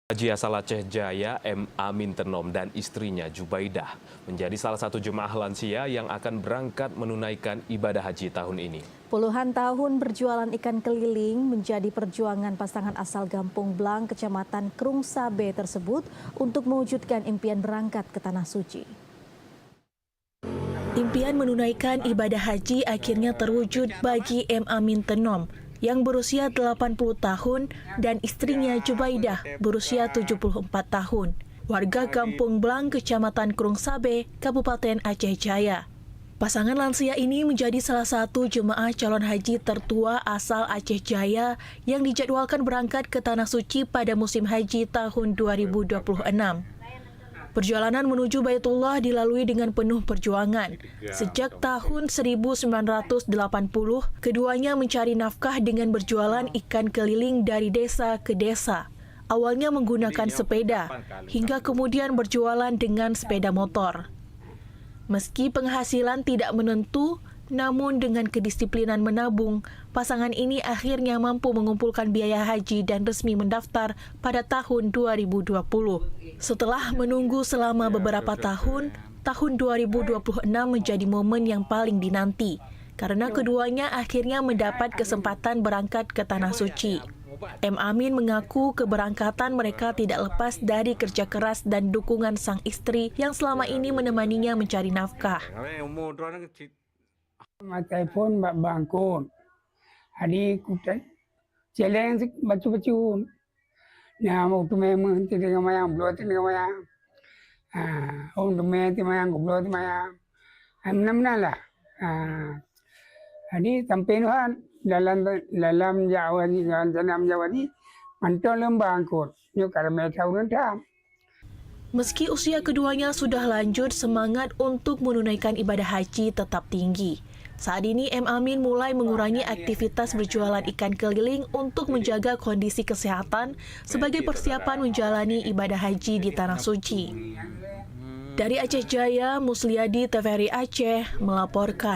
Haji asal Aceh Jaya M. Amin Tenom dan istrinya Jubaidah menjadi salah satu jemaah lansia yang akan berangkat menunaikan ibadah haji tahun ini. Puluhan tahun berjualan ikan keliling menjadi perjuangan pasangan asal Gampung Blang, Kecamatan Krung Sabe tersebut untuk mewujudkan impian berangkat ke Tanah Suci. Impian menunaikan ibadah haji akhirnya terwujud bagi M. Amin Tenom yang berusia 80 tahun dan istrinya Jubaidah berusia 74 tahun. Warga Gampung Blang, Kecamatan Krung Sabe, Kabupaten Aceh Jaya. Pasangan lansia ini menjadi salah satu jemaah calon haji tertua asal Aceh Jaya yang dijadwalkan berangkat ke Tanah Suci pada musim haji tahun 2026. Perjalanan menuju Baitullah dilalui dengan penuh perjuangan. Sejak tahun 1980, keduanya mencari nafkah dengan berjualan ikan keliling dari desa ke desa. Awalnya menggunakan sepeda, hingga kemudian berjualan dengan sepeda motor. Meski penghasilan tidak menentu, namun dengan kedisiplinan menabung, pasangan ini akhirnya mampu mengumpulkan biaya haji dan resmi mendaftar pada tahun 2020. Setelah menunggu selama beberapa tahun 2026 menjadi momen yang paling dinanti, karena keduanya akhirnya mendapat kesempatan berangkat ke Tanah Suci. M. Amin mengaku keberangkatan mereka tidak lepas dari kerja keras dan dukungan sang istri yang selama ini menemaninya mencari nafkah. Telepon bangkun, hari kutai, celeng bacu. Nah, mau tu memang tidak mayang, belum tidak mayang. Orang tu memang tidak mayang, belum tidak mayang. Mana lah. Hari sampai nuhan dalam Jawa ni, dalam Jawa ni, mantau lembangkun. Yo kerana tahu nanti. Meski usia keduanya sudah lanjut, semangat untuk menunaikan ibadah haji tetap tinggi. Saat ini M. Amin mulai mengurangi aktivitas berjualan ikan keliling untuk menjaga kondisi kesehatan sebagai persiapan menjalani ibadah haji di Tanah Suci. Dari Aceh Jaya, Musliadi TVRI Aceh melaporkan.